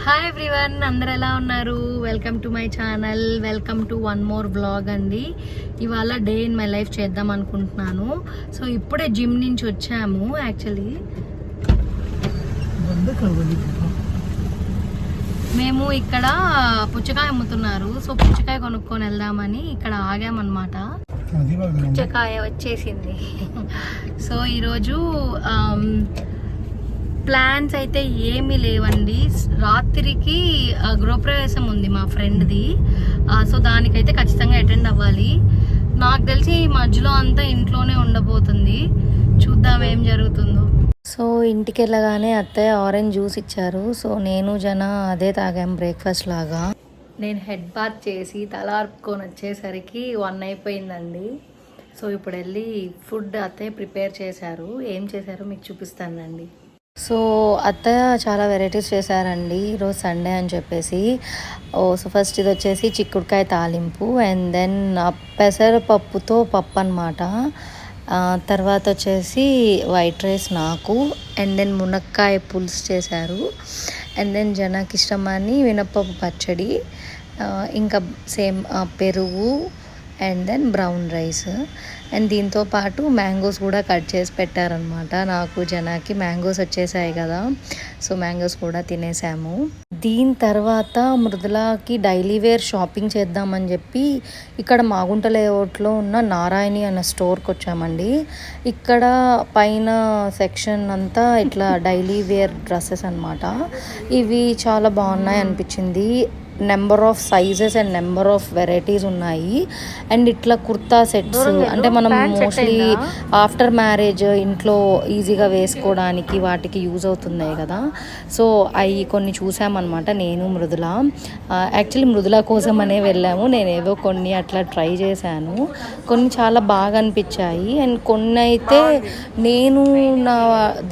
Hi everyone, అందరు ఎలా ఉన్నారు? Welcome to my channel, welcome to one more blog అండి. ఇవాళ డే ఇన్ మై లైఫ్ చేద్దాం అనుకుంటున్నాను. సో ఇప్పుడే జిమ్ నుంచి వచ్చాము. యాక్చువల్లీ మేము ఇక్కడ పుచ్చకాయ అమ్ముతున్నారు. సో పుచ్చకాయ కొనుక్కొని వెళ్దామని ఇక్కడ ఆగామన్నమాట. పుచ్చకాయ వచ్చేసింది. సో ఈరోజు ప్లాన్స్ అయితే ఏమీ లేవండి. రాత్రికి గృహప్రవేశం ఉంది మా ఫ్రెండ్ది. సో దానికైతే ఖచ్చితంగా అటెండ్ అవ్వాలి. నాకు తెలిసి ఈ మధ్యలో అంతా ఇంట్లోనే ఉండబోతుంది. చూద్దాం ఏం జరుగుతుందో. సో ఇంటికి వెళ్ళగానే అత్తయ్య ఆరెంజ్ జ్యూస్ ఇచ్చారు. సో నేను జన అదే తాగాం బ్రేక్ఫాస్ట్ లాగా. నేను హెడ్ బాత్ చేసి తలార్పుకొని వచ్చేసరికి 1 అయిపోయిందండి. సో ఇప్పుడు వెళ్ళి ఫుడ్ అత్తయ్య ప్రిపేర్ చేశారు. ఏం చేశారో మీకు చూపిస్తానండి. సో అత్తయ్య చాలా వెరైటీస్ చేశారండి ఈరోజు సండే అని చెప్పేసి. సో ఫస్ట్ ఇది వచ్చేసి చిక్కుడుకాయ తాలింపు, అండ్ దెన్ పెసరపప్పుతో పప్పు అనమాట. తర్వాత వచ్చేసి వైట్ రైస్ నాకు, అండ్ దెన్ మునక్కాయ పులుసు చేశారు, అండ్ దెన్ జనాకి ఇష్టమని మినప్పప్పు పచ్చడి, ఇంకా సేమ్ పెరుగు, and then brown rice, and దీంతో పాటు మ్యాంగోస్ కూడా కట్ చేసి పెట్టారనమాట. నాకు జనాకి మ్యాంగోస్ వచ్చేసాయి కదా, సో మ్యాంగోస్ కూడా తినేసాము. దీని తర్వాత మృదులాకి డైలీ వేర్ షాపింగ్ చేద్దామని చెప్పి ఇక్కడ మాగుంట లేఅవుట్లో ఉన్న నారాయణి అన్న స్టోర్కి వచ్చామండి. ఇక్కడ పైన సెక్షన్ అంతా ఇట్లా డైలీ వేర్ డ్రెస్సెస్ అనమాట. ఇవి చాలా బాగున్నాయి అనిపించింది. Number of sizes and number of varieties ఉన్నాయి. అండ్ ఇట్లా కుర్తా సెట్స్ అంటే మనం మోస్ట్లీ ఆఫ్టర్ మ్యారేజ్ ఇంట్లో ఈజీగా వేసుకోవడానికి వాటికి యూజ్ అవుతున్నాయి కదా. సో అవి కొన్ని చూసామన్నమాట నేను మృదుల. యాక్చువల్లీ మృదుల కోసం అనే వెళ్ళాము. నేనేవో కొన్ని అట్లా ట్రై చేశాను. కొన్ని చాలా బాగా అనిపించాయి, అండ్ కొన్ని అయితే నేను నా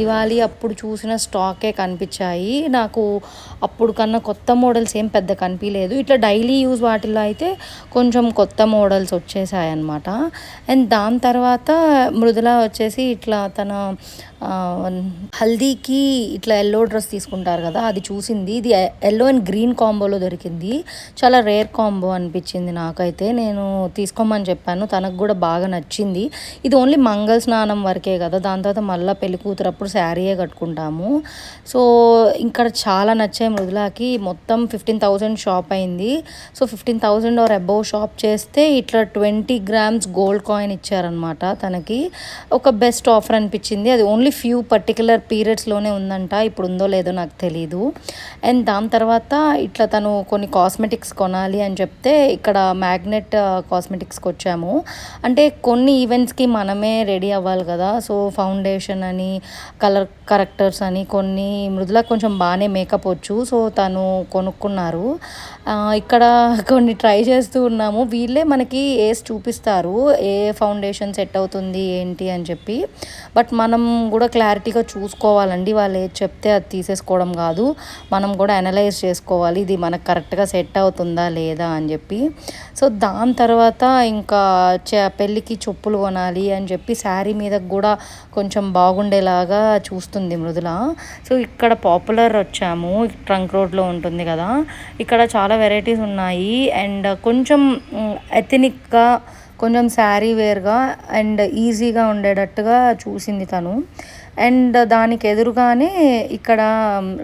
దివాళీ అప్పుడు చూసిన స్టాకే కనిపించాయి. నాకు అప్పుడు కన్నా కొత్త మోడల్స్ ఏం పెద్ద కనిపించలేదు. ఇట్లా డైలీ యూజ్ వాటిల్లో అయితే కొంచెం కొత్త మోడల్స్ వచ్చేసాయి అన్నమాట. అండ్ దాని తర్వాత మృదుల వచ్చేసి ఇట్లా తన హల్దీకి ఇట్లా ఎల్లో డ్రెస్ తీసుకుంటారు కదా, అది చూసింది. ఇది ఎల్లో అండ్ గ్రీన్ కాంబోలో దొరికింది. చాలా రేర్ కాంబో అనిపించింది నాకైతే. నేను తీసుకోమని చెప్పాను, తనకు కూడా బాగా నచ్చింది. ఇది ఓన్లీ మంగళ స్నానం వరకే కదా, దాని తర్వాత మళ్ళీ పెళ్లి కూతురు అప్పుడు శారీయే కట్టుకుంటాము. సో ఇక్కడ చాలా నచ్చాయి మృదులాకి. మొత్తం 15,000 షాప్ అయింది. సో 15,000 ఆర్ అబౌవ్ షాప్ చేస్తే ఇట్లా 20 grams గోల్డ్ కాయిన్ ఇచ్చారనమాట తనకి. ఒక బెస్ట్ ఆఫర్ అనిపించింది. అది ఓన్లీ ఫ్యూ పర్టికులర్ పీరియడ్స్లోనే ఉందంట, ఇప్పుడు ఉందో లేదో నాకు తెలీదు. అండ్ దాని తర్వాత ఇట్లా తను కొన్ని కాస్మెటిక్స్ కొనాలి అని చెప్తే ఇక్కడ మ్యాగ్నెట్ కాస్మెటిక్స్కి వచ్చాము. అంటే కొన్ని ఈవెంట్స్కి మనమే రెడీ అవ్వాలి కదా. సో ఫౌండేషన్ అని, కలర్ కరెక్టర్స్ అని కొన్ని మృదుల కొంచెం బాగానే మేకప్ వచ్చు. సో తను కొనుక్కున్నారు. ఇక్కడ కొన్ని ట్రై చేస్తూ ఉన్నాము. వీళ్ళే మనకి వేసి చూపిస్తారు ఏ ఫౌండేషన్ సెట్ అవుతుంది ఏంటి అని చెప్పి. బట్ మనం కూడా క్లారిటీగా చూసుకోవాలండి. వాళ్ళు ఏది చెప్తే అది తీసేసుకోవడం కాదు, మనం కూడా అనలైజ్ చేసుకోవాలి ఇది మనకు కరెక్ట్గా సెట్ అవుతుందా లేదా అని చెప్పి. సో దాని తర్వాత ఇంకా పెళ్ళికి చెప్పులు కొనాలి అని చెప్పి శారీ మీద కూడా కొంచెం బాగుండేలాగా చూస్తుంది మృదుల. సో ఇక్కడ పాపులర్ వచ్చాము, ట్రంక్ రోడ్లో ఉంటుంది కదా. ఇక్కడ చాలా వెరైటీస్ ఉన్నాయి, అండ్ కొంచెం ఎథనిక్గా, కొంచెం శారీ వేర్గా అండ్ ఈజీగా ఉండేటట్టుగా చూసింది తను. అండ్ దానికి ఎదురుగానే ఇక్కడ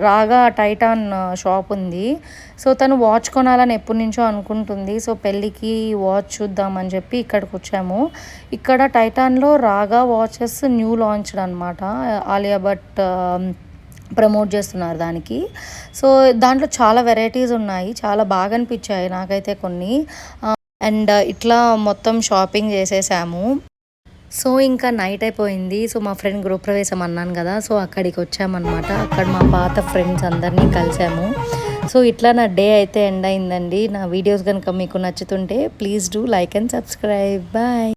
రాగా టైటాన్ షాప్ ఉంది. సో తను వాచ్ కొనాలని ఎప్పటి నుంచో అనుకుంటుంది. సో పెళ్ళికి వాచ్ చూద్దామని చెప్పి ఇక్కడికి వచ్చాము. ఇక్కడ టైటాన్లో రాగా వాచెస్ న్యూ లాంచ్డ్ అనమాట. ఆలియా భట్ ప్రమోట్ చేస్తున్నారు దానికి. సో దాంట్లో చాలా వెరైటీస్ ఉన్నాయి, చాలా బాగా అనిపించాయి నాకైతే కొన్ని. అండ్ ఇట్లా మొత్తం షాపింగ్ చేసేసాము. సో ఇంకా నైట్ అయిపోయింది. సో మా ఫ్రెండ్ గృహప్రవేశం అన్నాను కదా, సో అక్కడికి వచ్చామన్నమాట. అక్కడ మా పాత ఫ్రెండ్స్ అందరినీ కలిసాము. సో ఇట్లా నా డే అయితే ఎండ్ అయిందండి. నా వీడియోస్ కనుక మీకు నచ్చుతుంటే please do like and subscribe. Bye.